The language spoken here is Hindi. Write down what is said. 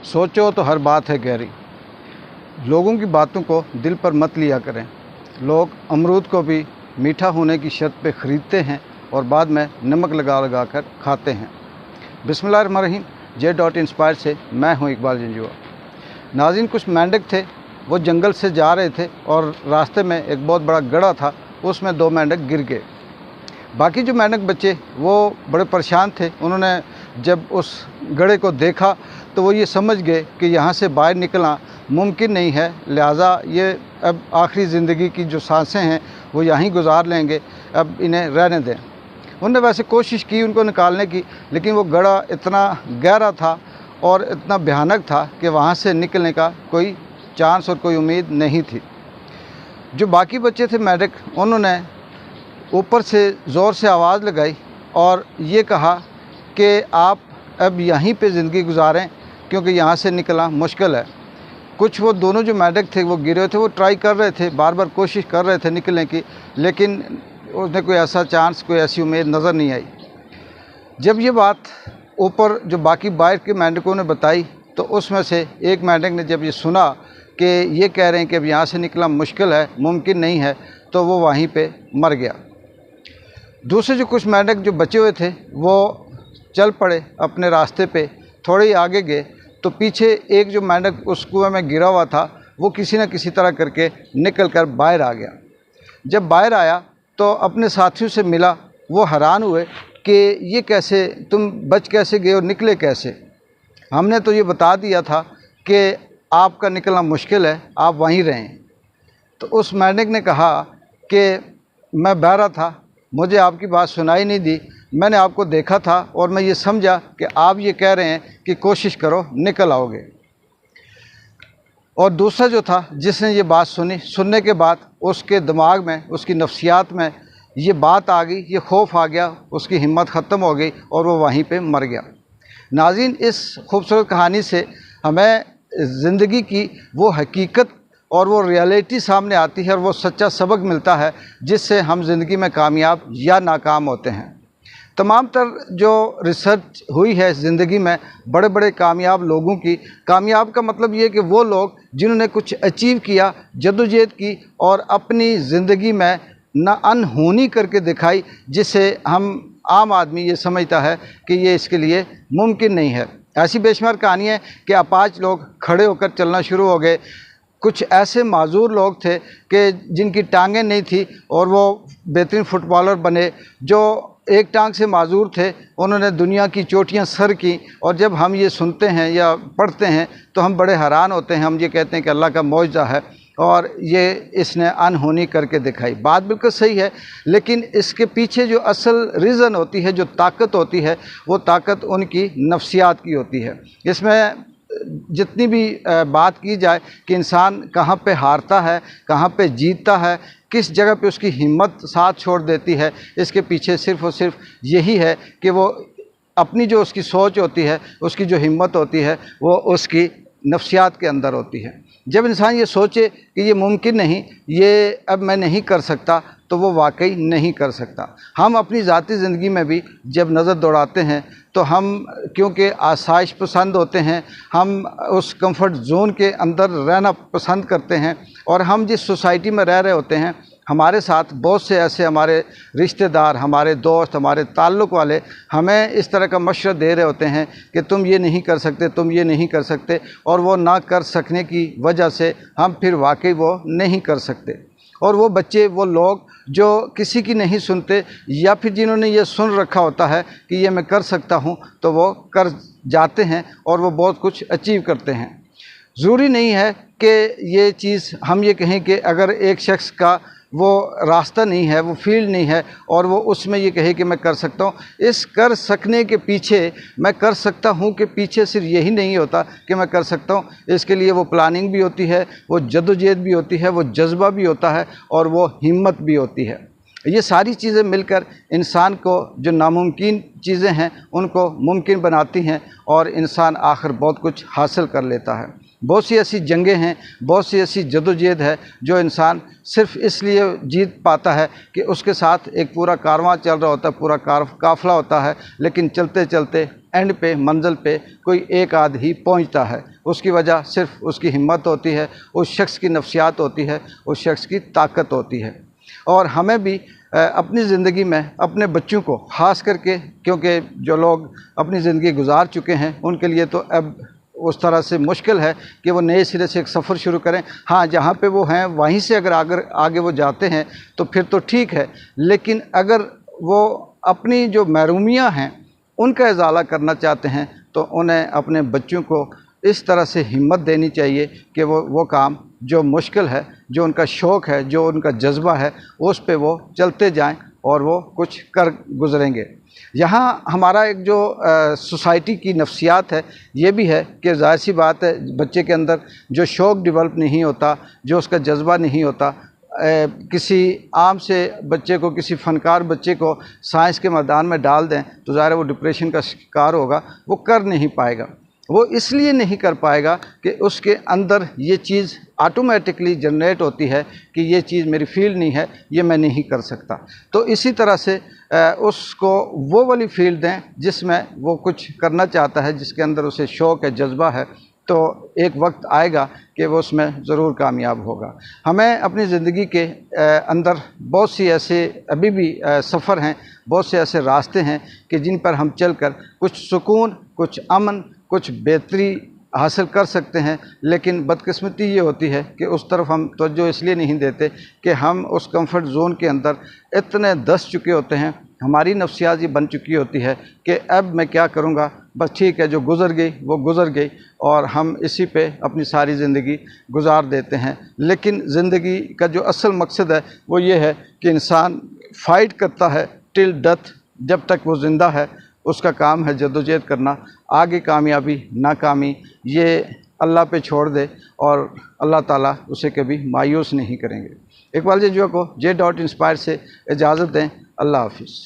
सोचो तो हर बात है गहरी। लोगों की बातों को दिल पर मत लिया करें। लोग अमरूद को भी मीठा होने की शर्त पे ख़रीदते हैं और बाद में नमक लगा लगा कर खाते हैं। बिस्मिल्लाहिर्रहमानिर्रहीम। J.Inspire से मैं हूं इकबाल जंजुआ। नाज़रीन, कुछ मेंढक थे, वो जंगल से जा रहे थे और रास्ते में एक बहुत बड़ा गड्ढा था, उसमें 2 मेंढक गिर गए। बाकी जो मेंढक बचे वो बड़े परेशान थे। उन्होंने जब उस गड्ढे को देखा तो वो ये समझ गए कि यहाँ से बाहर निकलना मुमकिन नहीं है, लिहाजा ये अब आखिरी ज़िंदगी की जो सांसें हैं वो यहीं गुजार लेंगे, अब इन्हें रहने दें। उन्होंने वैसे कोशिश की उनको निकालने की, लेकिन वो गड्ढा इतना गहरा था और इतना भयानक था कि वहाँ से निकलने का कोई चांस और कोई उम्मीद नहीं थी। जो बाकी बच्चे थे मेंढक, उन्होंने ऊपर से ज़ोर से आवाज़ लगाई और ये कहा कि आप अब यहीं पे ज़िंदगी गुजारें, क्योंकि यहाँ से निकलना मुश्किल है। कुछ वो दोनों जो मेंढक थे वो गिरे थे, वो ट्राई कर रहे थे, बार बार कोशिश कर रहे थे निकलने की, लेकिन उसने कोई ऐसा चांस, कोई ऐसी उम्मीद नज़र नहीं आई। जब ये बात ऊपर जो बाकी बाहर के मेंढकों ने बताई तो उसमें से एक मेंढक ने जब ये सुना कि ये कह रहे हैं कि अब यहाँ से निकलना मुश्किल है, मुमकिन नहीं है, तो वो वहीं पे मर गया। दूसरे जो कुछ मेंढक जो बचे हुए थे वो चल पड़े अपने रास्ते पे। थोड़े ही आगे गए तो पीछे एक जो मेंढक उस कुएं में गिरा हुआ था वो किसी न किसी तरह करके निकल कर बाहर आ गया। जब बाहर आया तो अपने साथियों से मिला। वो हैरान हुए कि ये कैसे, तुम बच कैसे गए और निकले कैसे? हमने तो ये बता दिया था कि आपका निकलना मुश्किल है, आप वहीं रहें। तो उस मेंढक ने कहा कि मैं बहरा था, मुझे आपकी बात सुनाई नहीं दी, मैंने आपको देखा था और मैं ये समझा कि आप ये कह रहे हैं कि कोशिश करो निकल आओगे। और दूसरा जो था जिसने ये बात सुनी, सुनने के बाद उसके दिमाग में, उसकी नफ्सियात में ये बात आ गई, ये खौफ आ गया, उसकी हिम्मत ख़त्म हो गई और वो वहीं पे मर गया। नाज़रीन, इस खूबसूरत कहानी से हमें ज़िंदगी की वो हकीकत और वो रियलिटी सामने आती है और वो सच्चा सबक मिलता है जिससे हम ज़िंदगी में कामयाब या नाकाम होते हैं। तमाम तर जो रिसर्च हुई है ज़िंदगी में बड़े बड़े कामयाब लोगों की, कामयाब का मतलब ये कि वो लोग जिन्होंने कुछ अचीव किया, जद्दोजहद की और अपनी ज़िंदगी में ना अनहोनी करके दिखाई, जिससे हम आम आदमी ये समझता है कि ये इसके लिए मुमकिन नहीं है। ऐसी बेशुमार कहानी है कि अपाच लोग खड़े होकर चलना शुरू हो गए। कुछ ऐसे माजूर लोग थे कि जिनकी टांगें नहीं थी और वो बेहतरीन फुटबॉलर बने। जो एक टांग से माजूर थे उन्होंने दुनिया की चोटियां सर की। और जब हम ये सुनते हैं या पढ़ते हैं तो हम बड़े हैरान होते हैं। हम ये कहते हैं कि अल्लाह का मौजज़ा है और ये इसने अनहोनी करके दिखाई। बात बिल्कुल सही है, लेकिन इसके पीछे जो असल रीज़न होती है, जो ताकत होती है, वो ताकत उनकी नफ्सियात की होती है। इसमें जितनी भी बात की जाए कि इंसान कहाँ पे हारता है, कहाँ पे जीतता है, किस जगह पे उसकी हिम्मत साथ छोड़ देती है, इसके पीछे सिर्फ़ और सिर्फ यही है कि वो अपनी जो उसकी सोच होती है, उसकी जो हिम्मत होती है, वो उसकी नफ्सियात के अंदर होती है। जब इंसान ये सोचे कि ये मुमकिन नहीं, ये अब मैं नहीं कर सकता, तो वो वाकई नहीं कर सकता। हम अपनी ज़ाती ज़िंदगी में भी जब नज़र दौड़ाते हैं तो हम क्योंकि आसाइश पसंद होते हैं, हम उस कंफर्ट ज़ोन के अंदर रहना पसंद करते हैं और हम जिस सोसाइटी में रह रहे होते हैं, हमारे साथ बहुत से ऐसे हमारे रिश्तेदार, हमारे दोस्त, हमारे ताल्लुक़ वाले हमें इस तरह का मशवरा दे रहे होते हैं कि तुम ये नहीं कर सकते, तुम ये नहीं कर सकते, और वो ना कर सकने की वजह से हम फिर वाकई वो नहीं कर सकते। और वो बच्चे, वो लोग जो किसी की नहीं सुनते या फिर जिन्होंने ये सुन रखा होता है कि ये मैं कर सकता हूँ, तो वो कर जाते हैं और वो बहुत कुछ अचीव करते हैं। ज़रूरी नहीं है कि ये चीज़ हम ये कहें कि अगर एक शख्स का वो रास्ता नहीं है, वो फील्ड नहीं है और वो उसमें ये कहे कि मैं कर सकता हूँ। इस कर सकने के पीछे, मैं कर सकता हूँ के पीछे सिर्फ यही नहीं होता कि मैं कर सकता हूँ। इसके लिए वो प्लानिंग भी होती है, वो जद्दोजहद भी होती है, वो जज्बा भी होता है और वो हिम्मत भी होती है। ये सारी चीज़ें मिलकर इंसान को जो नामुमकिन चीज़ें हैं उनको मुमकिन बनाती हैं और इंसान आखिर बहुत कुछ हासिल कर लेता है। बहुत सी ऐसी जंगें हैं, बहुत सी ऐसी जदोजहद है जो इंसान सिर्फ़ इसलिए जीत पाता है कि उसके साथ एक पूरा कारवां चल रहा होता है, पूरा काफ़िला होता है, लेकिन चलते चलते एंड पे, मंजिल पे कोई एक आध ही पहुंचता है। उसकी वजह सिर्फ उसकी हिम्मत होती है, उस शख्स की नफ्सियात होती है, उस शख्स की ताकत होती है। और हमें भी अपनी ज़िंदगी में अपने बच्चों को ख़ास करके, क्योंकि जो लोग अपनी ज़िंदगी गुजार चुके हैं उनके लिए तो अब उस तरह से मुश्किल है कि वो नए सिरे से एक सफ़र शुरू करें। हाँ, जहाँ पे वो हैं वहीं से अगर आगे वो जाते हैं तो फिर तो ठीक है, लेकिन अगर वो अपनी जो महरूमियाँ हैं उनका इजाला करना चाहते हैं तो उन्हें अपने बच्चों को इस तरह से हिम्मत देनी चाहिए कि वो काम जो मुश्किल है, जो उनका शौक़ है, जो उनका जज्बा है, उस पे वो चलते जाएं और वो कुछ कर गुज़रेंगे। यहाँ हमारा एक जो सोसाइटी की नफ्सियात है ये भी है कि ज़ाहिर सी बात है, बच्चे के अंदर जो शौक़ डेवलप नहीं होता, जो उसका जज्बा नहीं होता, किसी आम से बच्चे को, किसी फ़नकार बच्चे को साइंस के मैदान में डाल दें तो ज़ाहिर है वो डिप्रेशन का शिकार होगा, वो कर नहीं पाएगा। वो इसलिए नहीं कर पाएगा कि उसके अंदर ये चीज़ ऑटोमेटिकली जनरेट होती है कि ये चीज़ मेरी फील्ड नहीं है, ये मैं नहीं कर सकता। तो इसी तरह से उसको वो वाली फील्ड दें जिसमें वो कुछ करना चाहता है, जिसके अंदर उसे शौक़ है, जज्बा है, तो एक वक्त आएगा कि वो उसमें ज़रूर कामयाब होगा। हमें अपनी ज़िंदगी के अंदर बहुत सी ऐसे अभी भी सफ़र हैं, बहुत से ऐसे रास्ते हैं कि जिन पर हम चलकर कुछ सुकून, कुछ अमन, कुछ बेहतरी हासिल कर सकते हैं। लेकिन बदकिस्मती ये होती है कि उस तरफ हम तवज्जो इसलिए नहीं देते कि हम उस कंफर्ट ज़ोन के अंदर इतने धंस चुके होते हैं, हमारी नफ्सियात ये बन चुकी होती है कि अब मैं क्या करूँगा, बस ठीक है, जो गुज़र गई वो गुज़र गई, और हम इसी पे अपनी सारी ज़िंदगी गुजार देते हैं। लेकिन ज़िंदगी का जो असल मकसद है वो ये है कि इंसान फ़ाइट करता है टिल डेथ, जब तक वो ज़िंदा है उसका काम है जद्दोजहद करना। आगे कामयाबी नाकामी ये अल्लाह पे छोड़ दे और अल्लाह ताला उसे कभी मायूस नहीं करेंगे। इकबाल जजुआ को J.Inspire से इजाज़त दें। अल्लाह हाफ़िज़।